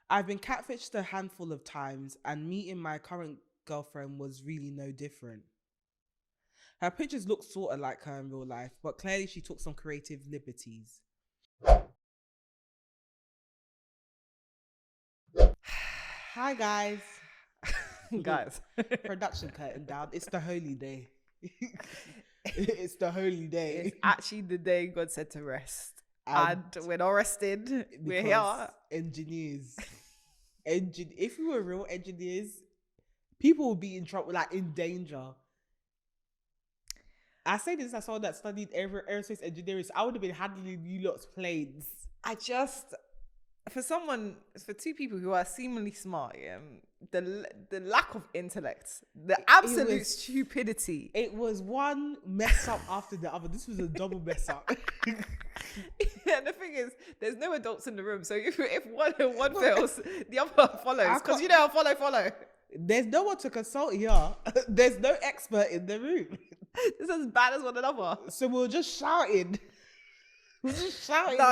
I've been catfished a handful of times, and meeting my current girlfriend was really no different. Her pictures look sort of like her in real life, but clearly she took some creative liberties. Hi guys. Guys. Production curtain down. It's the holy day. It's the holy day. It's actually the day God said to rest. And we're not resting. We're here. Engineers. If we were real engineers, people would be in trouble, like in danger. I say this as someone that studied aerospace engineering, so I would have been handling you lot's planes. For two people who are seemingly smart, the lack of intellect, the absolute stupidity. It was one mess up after the other. This was a double mess up. Yeah, the thing is, there's no adults in the room, so if one fails, the other follows. Because you know, follow. There's no one to consult here. There's no expert in the room. This is as bad as one another. So we're just shouting. No,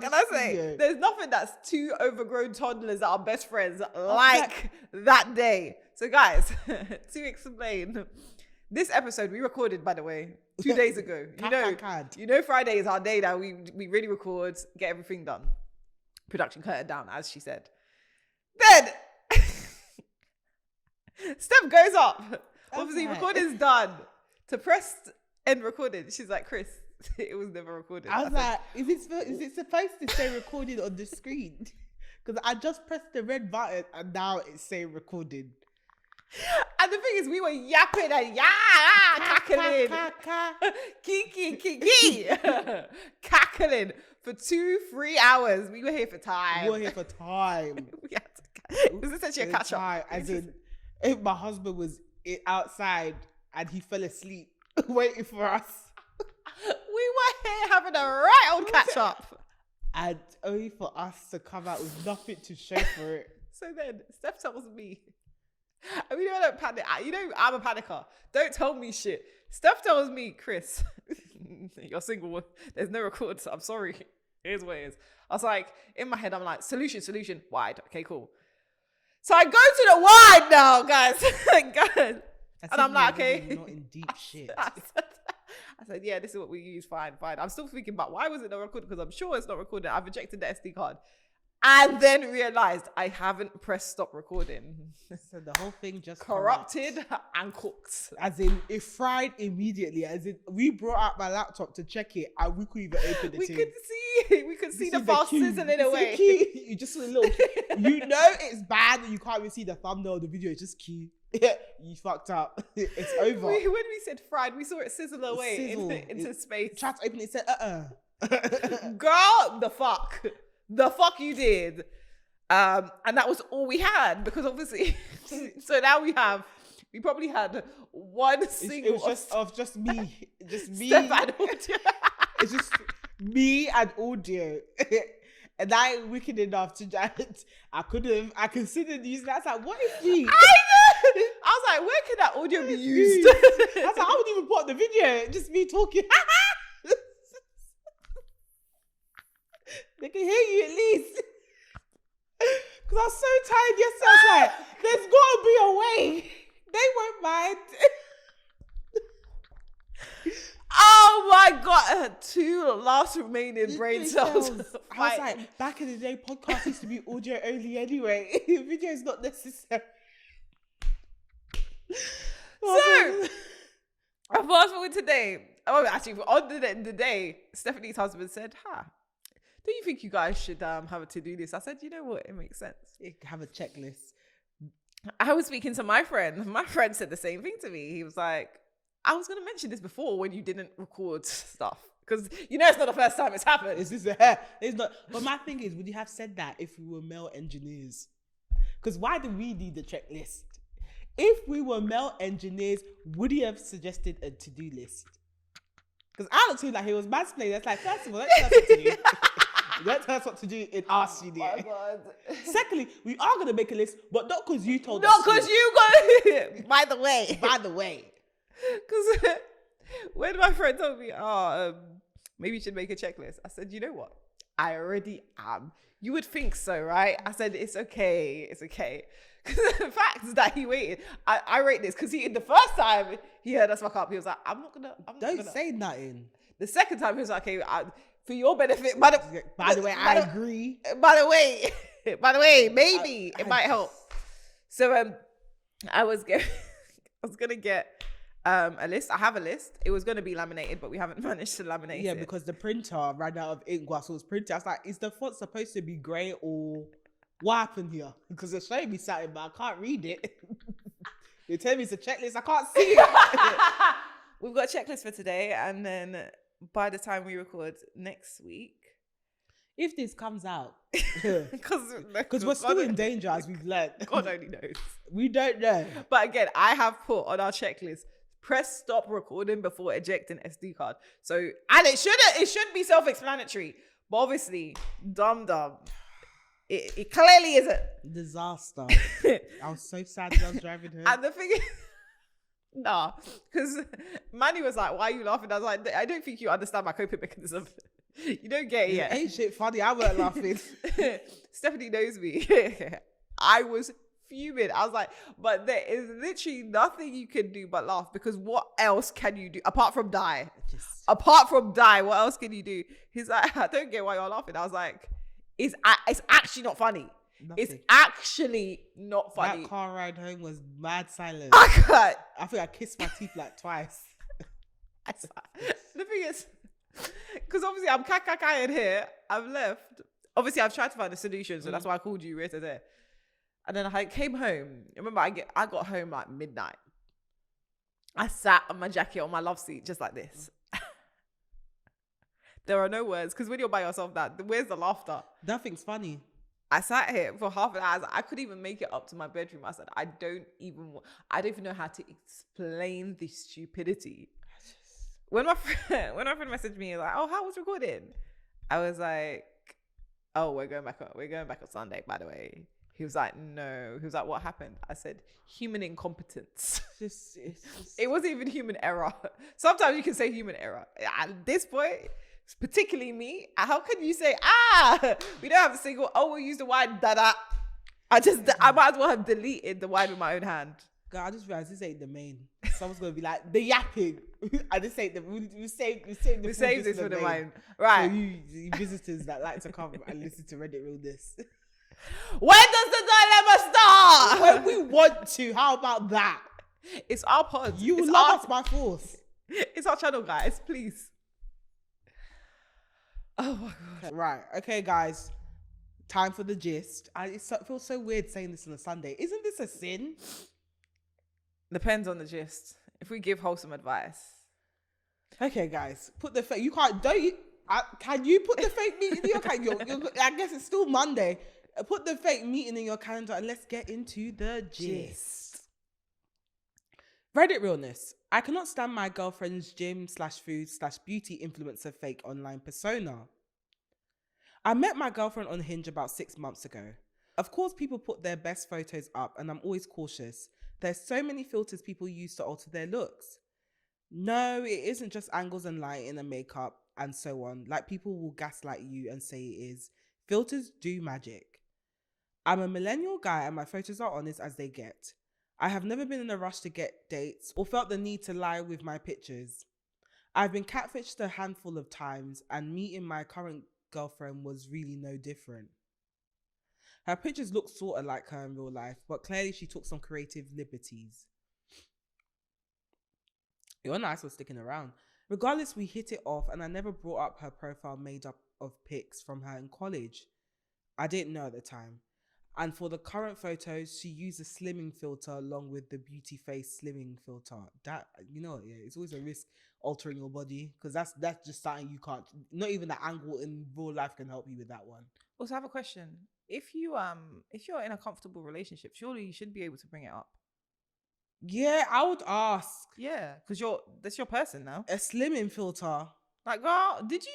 can I say, there's nothing that's two overgrown toddlers that are best friends like that day. So guys, to explain, this episode we recorded, by the way, 2 days ago. You know Friday is our day that we really record, get everything done. Production curtain down, as she said. Then Steph goes up. Obviously, recording's done. To press end recording, she's like, Chris, it was never recorded. I was like, is it supposed to say recorded on the screen? Because I just pressed the red button and now it's saying recorded. And the thing is, we were yapping and cackling. Kiki. Cackling for 2-3 hours. We were here for time. We had to it was essentially a catch up. As in, if my husband was outside and he fell asleep waiting for us. We were here having a right old catch up. And only for us to come out with nothing to show for it. So then Steph tells me, I mean, I don't panic. You know, I'm a panicker. Don't tell me shit. Steph tells me, Chris, you're single. There's no record. I'm sorry. Here's what it is. I was like, in my head, I'm like, solution, wide. Okay, cool. So I go to the wide now, guys. And I'm like, okay. Not in deep shit. I said, yeah, this is what we use. Fine. I'm still thinking about why was it not recorded? Because I'm sure it's not recorded. I've ejected the SD card. And then realized I haven't pressed stop recording. So the whole thing just corrupted and cooked. As in, it fried immediately. As in, we brought out my laptop to check it and we couldn't even open it. We could see the file sizzling away. You just saw a little key. You know it's bad and you can't even see the thumbnail of the video. It's just key. You fucked up. It's over. When we said fried, we saw it sizzle away into space. Tried to open it, said, Girl, the fuck you did. And that was all we had, because obviously, so now we probably had one single. It was just me. Just me. Steph and audio. It's just me and audio. And I ain't wicked enough to just, I considered using that. I was like, what is me? I was like, where can that audio be used? I was like, I wouldn't even put the video, just me talking. They can hear you at least. Because I was so tired yesterday. I was like, there's got to be a way. They won't mind. Oh my God. 2 last remaining brain cells. I was like, back in the day, podcast used to be audio only anyway. Video is not necessary. So, fast forward today. Oh, actually, on the day, Stephanie's husband said, do you think you guys should have a to-do list? I said, you know what? It makes sense. Have a checklist. I was speaking to my friend. My friend said the same thing to me. He was like, I was going to mention this before when you didn't record stuff. Because you know it's not the first time it's happened. It's not. But my thing is, would you have said that if we were male engineers? Because why do we need the checklist? If we were male engineers, would he have suggested a to-do list? Because I don't feel like he was mansplaining. That's like, first of all, let's tell us what to do. Don't tell us what to do in our studio. Oh my God. Secondly, we are going to make a list, but not because you told us. Not because you got it. By the way. Because when my friend told me, maybe you should make a checklist, I said, you know what? I already am. You would think so, right? I said, it's okay. It's okay. Because the fact is that he waited. I rate this because the first time he heard us fuck up, he was like, I'm not Don't gonna. say nothing. The second time he was like, okay, for your benefit. By the way, I agree. By the way, maybe it might help. So I was gonna get a list. I have a list. It was gonna be laminated, but we haven't managed to laminate it. Yeah, because the printer ran out of ink whilst it was printing. I was like, is the font supposed to be grey or what happened here? Because it's showing me something, but I can't read it. You're telling me it's a checklist. I can't see it. We've got a checklist for today, and then by the time we record next week, if this comes out, because we're still in danger, as we've learned. God only knows. We don't know. But again, I have put on our checklist, press stop recording before ejecting SD card. So, and it should be self-explanatory, but obviously, dumb. It clearly isn't. Disaster. I was so sad when I was driving home. And the thing is, nah, because Manny was like, why are you laughing? I was like, I don't think you understand my coping mechanism. You don't get it yet. Ain't shit funny. I weren't laughing. Stephanie knows me. I was fuming. I was like, but there is literally nothing you can do but laugh, because what else can you do apart from die? Apart from die, what else can you do? He's like, I don't get why you're laughing. I was like, it's actually not funny. Nothing. It's actually not funny. That car ride home was mad silent. I think I kissed my teeth like twice. The thing is, because obviously I'm in here, I've left. Obviously, I've tried to find a solution, so that's why I called you right there. And then I came home. Remember, I got home like midnight. I sat on my jacket on my love seat just like this. There are no words, because when you're by yourself, where's the laughter? Nothing's funny. I sat here for half an hour. I couldn't even make it up to my bedroom. I said, I don't even know how to explain this stupidity. When my friend messaged me like, "Oh, how was recording?" I was like, "Oh, we're going back on Sunday, by the way." He was like, "No." He was like, "What happened?" I said, "Human incompetence." It wasn't even human error. Sometimes you can say human error. At this point, particularly me, how can you say, we don't have a single, we'll use the word dada. I might as well have deleted the word with my own hand. God, I just realized this ain't the main. Someone's going to be like, the yapping. I just say we saved this for the main. Right. So you visitors that like to come and listen to Reddit Realness. When does the dilemma start? When we want to. How about that? It's our pod. You love us by force. It's our channel, guys. Please. Oh my God. Right. Okay, guys. Time for the gist. It feels so weird saying this on a Sunday. Isn't this a sin? Depends on the gist. If we give wholesome advice. Okay, guys. Put the fake. You can't. Don't you? Can you put the fake meeting in your calendar? I guess it's still Monday. Put the fake meeting in your calendar and let's get into the gist. Reddit Realness. I cannot stand my girlfriend's gym/food/beauty influencer fake online persona. I met my girlfriend on Hinge about 6 months ago. Of course, people put their best photos up and I'm always cautious. There's so many filters people use to alter their looks. No, it isn't just angles and lighting and makeup and so on. Like, people will gaslight you and say it is. Filters do magic. I'm a millennial guy and my photos are honest as they get. I have never been in a rush to get dates or felt the need to lie with my pictures. I've been catfished a handful of times and meeting my current girlfriend was really no different. Her pictures look sort of like her in real life, but clearly she took some creative liberties. You're nice for sticking around. Regardless, we hit it off and I never brought up her profile made up of pics from her in college. I didn't know at the time. And for the current photos, she used a slimming filter along with the beauty face slimming filter. That, it's always a risk altering your body, because that's just something you can't, not even the angle in real life can help you with that one. Also, I have a question. If you're in a comfortable relationship, surely you should be able to bring it up. Yeah, I would ask. Yeah, because that's your person now. A slimming filter. Like, girl, did you?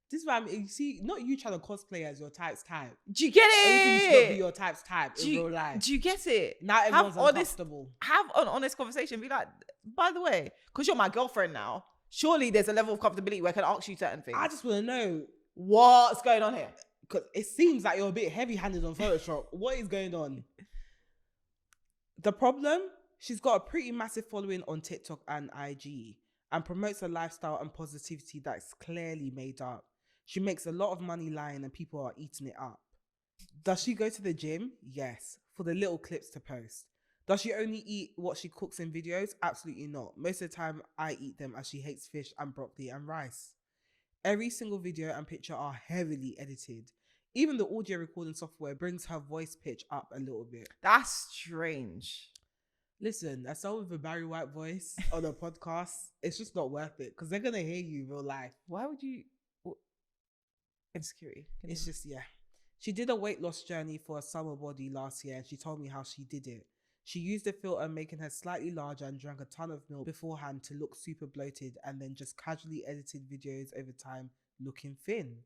This is why you see, not you trying to cosplay as your type's type. Do you get it? Everything should not be your type's type in real life. Do you get it? Now everyone's uncomfortable. Have an honest conversation. Be like, by the way, because you're my girlfriend now, surely there's a level of comfortability where I can ask you certain things. I just want to know, What's going on here? Because it seems like you're a bit heavy-handed on Photoshop. What is going on? The problem? She's got a pretty massive following on TikTok and IG and promotes a lifestyle and positivity that's clearly made up. She makes a lot of money lying and people are eating it up. Does she go to the gym? Yes, for the little clips to post. Does she only eat what she cooks in videos? Absolutely not. Most of the time, I eat them as she hates fish and broccoli and rice. Every single video and picture are heavily edited. Even the audio recording software brings her voice pitch up a little bit. That's strange. Listen, as someone with a Barry White voice on a podcast, it's just not worth it because they're going to hear you in real life. Why would you... Insecurity. It's just, yeah. She did a weight loss journey for a summer body last year and she told me how she did it. She used a filter making her slightly larger and drank a ton of milk beforehand to look super bloated and then just casually edited videos over time looking thin.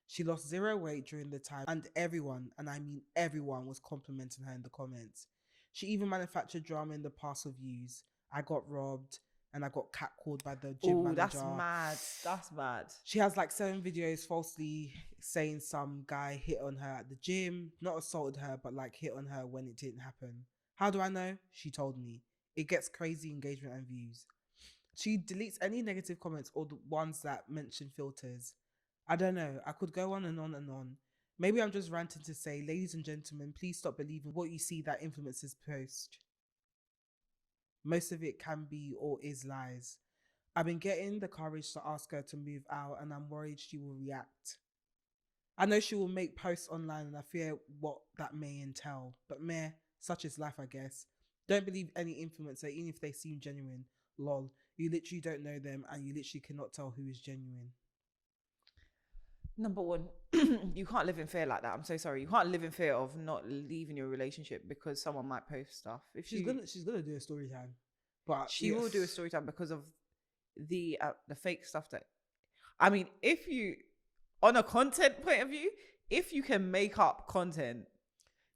She lost 0 weight during the time and everyone, and I mean everyone, was complimenting her in the comments. She even manufactured drama in the past of views. I got robbed and I got catcalled by the gym manager. That's mad. That's mad. She has like 7 videos falsely saying some guy hit on her at the gym, not assaulted her, but like hit on her when it didn't happen. How do I know? She told me. It gets crazy engagement and views. She deletes any negative comments or the ones that mention filters. I don't know. I could go on and on and on. Maybe I'm just ranting to say, ladies and gentlemen, please stop believing what you see that influencers post. Most of it can be or is lies. I've been getting the courage to ask her to move out and I'm worried she will react. I know she will make posts online and I fear what that may entail. But meh, such is life, I guess. Don't believe any influencer, even if they seem genuine. Lol, you literally don't know them and you literally cannot tell who is genuine. Number one, you can't live in fear like that. I'm so sorry. You can't live in fear of not leaving your relationship because someone might post stuff. If she's gonna do a story time, but she will do a story time because of the fake stuff that. I mean, if you, on a content point of view, if you can make up content,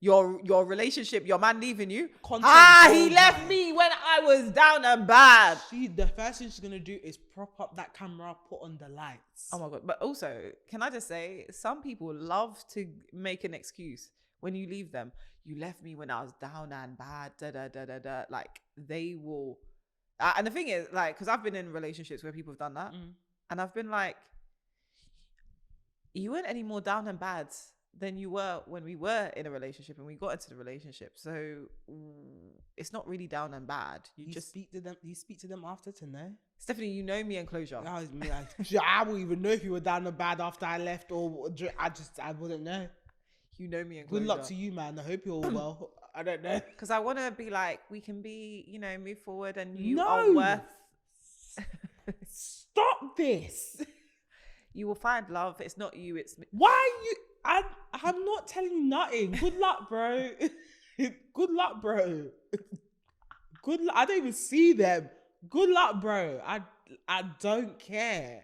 your relationship, your man leaving you. He left me when I was down and bad. The first thing she's gonna do is prop up that camera, put on the lights. Oh my God. But also, can I just say, some people love to make an excuse when you leave them. You left me when I was down and bad, Like, they will. And the thing is, like, because I've been in relationships where people have done that. And I've been like, you weren't any more down and bad than you were when we were in a relationship and we got into the relationship. So it's not really down and bad. You just speak to them. You speak to them after to know. Stephanie, you know me and closure. I wouldn't even know if you were down and bad after I left, or I wouldn't know. You know me and closure. Good luck to you, man. I hope you're all well. I don't know. Because I want to be like, we can be, move forward, and you are worth. Stop this. You will find love. It's not you. It's me. Why are you? I'm not telling you nothing. Good luck, bro. Good luck, bro. Good luck. I don't even see them. Good luck, bro. I don't care.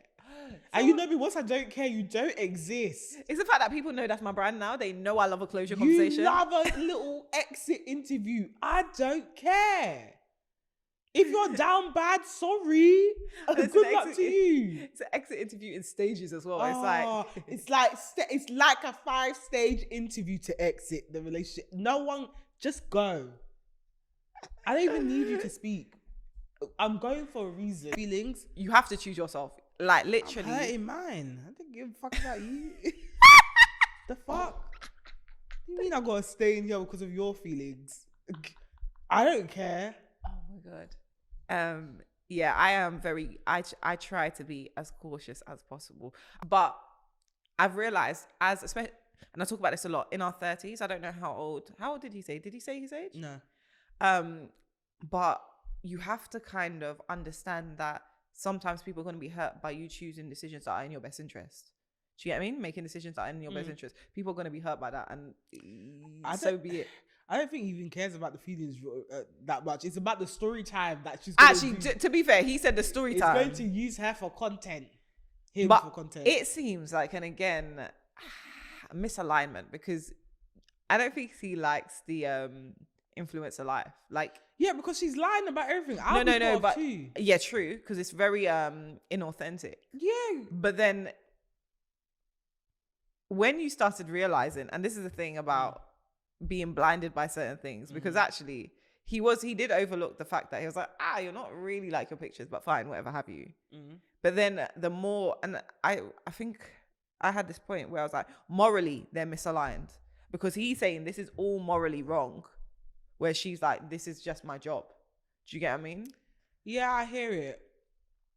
And you know me, once I don't care, you don't exist. It's the fact that people know that's my brand now. They know I love a closure conversation. You love a little exit interview. I don't care. If you're down bad, sorry. Good luck to you. It's an exit interview in stages as well. It's like a 5-stage interview to exit the relationship. No one, just go. I don't even need you to speak. I'm going for a reason. Feelings. You have to choose yourself. Like, literally. I'm hurting mine. I don't give a fuck about you. The fuck? What do you mean I gotta stay in here because of your feelings? I don't care. Oh my God. Yeah, I am I try to be as cautious as possible. But I've realized, especially, and I talk about this a lot, in our 30s, I don't know how old did he say? Did he say his age? No. But you have to kind of understand that sometimes people are going to be hurt by you choosing decisions that are in your best interest. Do you get what I mean? Making decisions that are in your best interest. People are going to be hurt by that, and so be it. I don't think he even cares about the feelings that much. It's about the story time that she's actually. To be fair, he said the story time. He's going to use her for content. For content. It seems like, and again, misalignment, because I don't think he likes the influencer life. Like, yeah, because she's lying about everything. No, but yeah, true, because it's very inauthentic. Yeah, but then when you started realizing, and this is the thing about being blinded by certain things, because actually he did overlook the fact that he was like, you're not really like your pictures, but fine, whatever have you. But then the more, and I think I had this point where I was like, morally they're misaligned, because he's saying this is all morally wrong, where she's like, this is just my job. Do you get what I mean? Yeah, I hear it.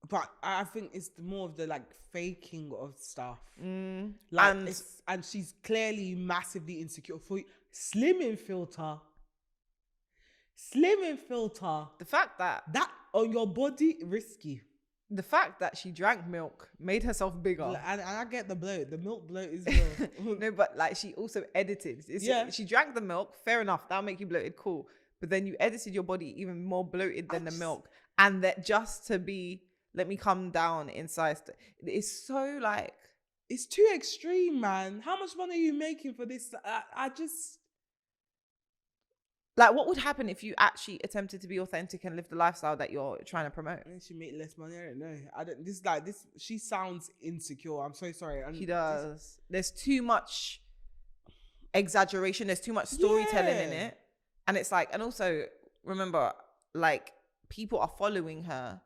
But I think it's more of the like faking of stuff. Like, and she's clearly massively insecure. For slimming filter. The fact that on your body, risky. The fact that she drank milk made herself bigger. And I get the bloat. The milk bloat is real. No, but like she also edited. She drank the milk. Fair enough. That'll make you bloated. Cool. But then you edited your body even more bloated than the milk. And that just to be, let me come down in size. It's so like... It's too extreme, man. How much money are you making for this? I just... Like, what would happen if you actually attempted to be authentic and live the lifestyle that you're trying to promote? And she make less money. I don't know. She sounds insecure. I'm so sorry. She does. There's too much exaggeration. There's too much storytelling in it. And it's like, and also remember, like, people are following her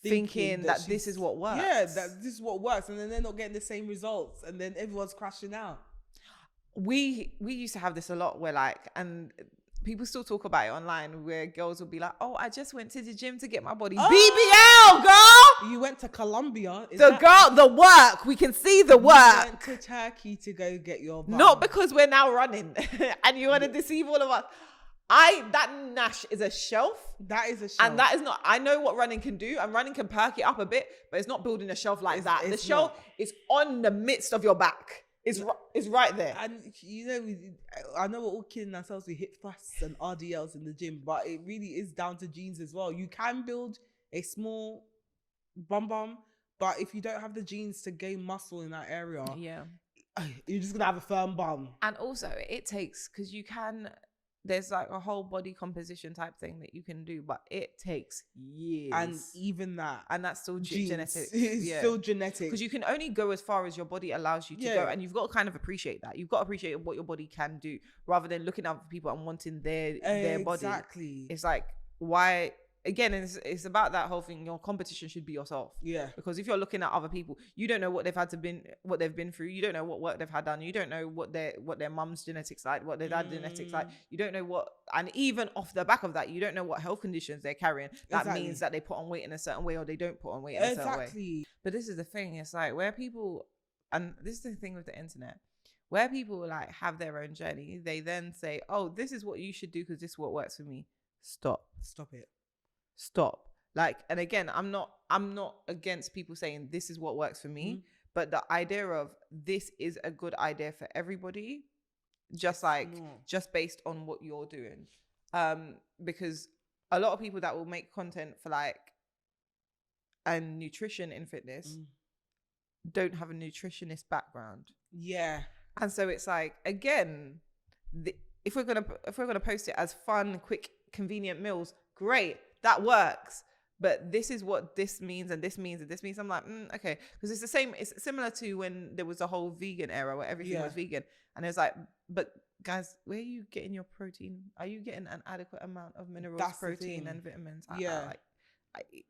thinking that this is what works. Yeah, that this is what works. And then they're not getting the same results. And then everyone's crashing out. We used to have this a lot where like, and people still talk about it online, where girls will be like, oh, I just went to the gym to get my body. BBL, girl! You went to Colombia. The work. We can see the work. You went to Turkey to go get your bum. Not because we're now running and you want to deceive all of us. That Nash is a shelf. That is a shelf. And that is not, I know what running can do, and running can perk it up a bit, but it's not building a shelf like that. The shelf is on the midst of your back. It's right there. And you know, I know we're all killing ourselves with hip thrusts and RDLs in the gym, but it really is down to genes as well. You can build a small bum, but if you don't have the genes to gain muscle in that area, you're just gonna have a firm bum. And also it takes, because there's like a whole body composition type thing that you can do, but it takes years. And even that. And that's still genetic. It's still genetic. Because you can only go as far as your body allows you to go. And you've got to kind of appreciate that. You've got to appreciate what your body can do, rather than looking at people and wanting their body. Exactly. It's like, why... Again, it's about that whole thing. Your competition should be yourself. Yeah. Because if you're looking at other people, you don't know what they've been through. You don't know what work they've had done. You don't know what their mum's genetics like, what their dad's genetics like. You don't know what, and even off the back of that, you don't know what health conditions they're carrying. That means that they put on weight in a certain way, or they don't put on weight in a certain way. But this is the thing. It's like where people, and this is the thing with the internet, where people like have their own journey, they then say, "Oh, this is what you should do because this is what works for me." Stop it. Like, and again, I'm not against people saying this is what works for me, but the idea of this is a good idea for everybody, just based on what you're doing, because a lot of people that will make content for like and nutrition in fitness don't have a nutritionist background. And so it's like, again, if we're gonna post it as fun, quick, convenient meals, great. That works, but this is what this means, and this means, and this means. I'm like, okay, because it's the same. It's similar to when there was a whole vegan era where everything was vegan, and it's like, but guys, where are you getting your protein? Are you getting an adequate amount of minerals, protein, and vitamins?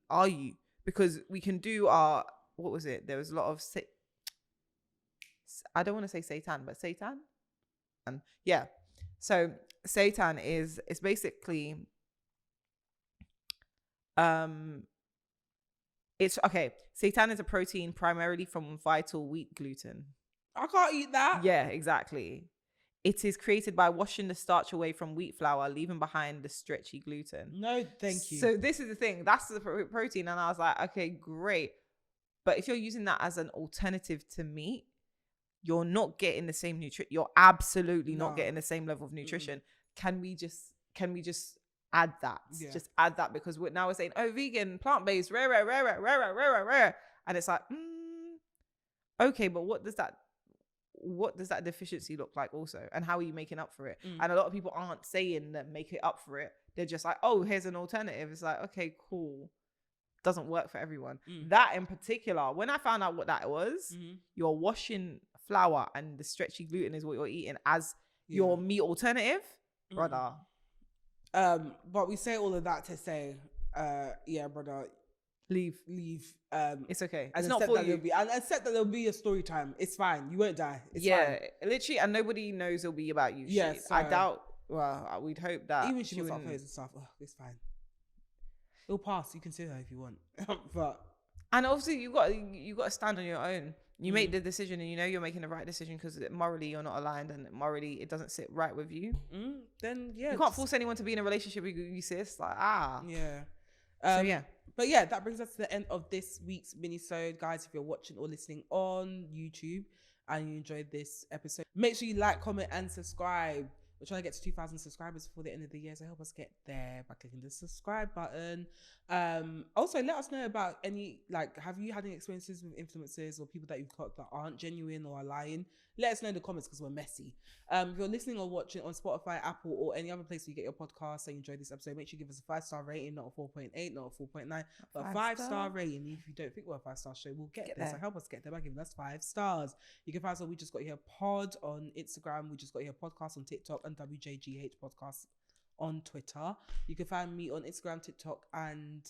Are you? Because we can do our, what was it? There was a lot of, I don't want to say Satan, but Satan, and so Satan it's basically. It's okay. Seitan is a protein primarily from vital wheat gluten. I can't eat that. Yeah, exactly. It is created by washing the starch away from wheat flour, leaving behind the stretchy gluten. No, thank you. So this is the thing. That's the protein. And I was like, okay, great. But if you're using that as an alternative to meat, you're not getting the same nutrition. You're absolutely not getting the same level of nutrition. Can we just add that? Just add that, because now we're saying, oh, vegan, plant-based, rare. And it's like, okay, but what does that deficiency look like also? And how are you making up for it? And a lot of people aren't saying that make it up for it. They're just like, oh, here's an alternative. It's like, okay, cool. Doesn't work for everyone. That in particular, when I found out what that was, you're washing flour and the stretchy gluten is what you're eating as your meat alternative, brother. But we say all of that to say, yeah, brother, leave. It's okay. And it's not for you. And accept that there'll be a story time. It's fine. You won't die. It's fine. Literally, and nobody knows it'll be about you. Yes, I doubt. Well, we'd hope that even she was up and stuff. Oh, it's fine. It'll pass. You can say that if you want, but and obviously you got to stand on your own. You make the decision, and you know you're making the right decision because morally you're not aligned, and morally it doesn't sit right with you. Then yeah, you can't force anyone to be in a relationship with you, sis. Like But yeah, that brings us to the end of this week's mini-sode. Guys, if you're watching or listening on YouTube and you enjoyed this episode, make sure you like, comment, and subscribe. We're trying to get to 2,000 subscribers before the end of the year, so help us get there by clicking the subscribe button. Also, let us know about any, like, have you had any experiences with influencers or people that you've caught that aren't genuine or are lying? Let us know in the comments because we're messy. If you're listening or watching on Spotify, Apple, or any other place where you get your podcast and you enjoyed this episode, make sure you give us a 5-star rating, not a 4.8, not a 4.9, but a 5-star rating. If you don't think we're a 5-star show, we'll get there. So help us get there by giving us 5 stars. You can find us on We Just Got Here Pod on Instagram, We Just Got Here Podcast on TikTok, and WJGH Podcast on Twitter. You can find me on Instagram, TikTok, and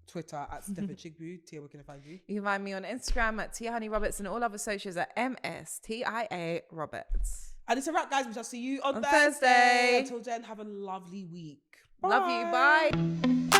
Twitter at Steph Chigbu. Tia, where can I find you? You can find me on Instagram at Tia Honey Roberts and all other socials at MSTIA Roberts. And it's a wrap, guys. We shall see you on Thursday. Until then, have a lovely week. Bye. Love you. Bye.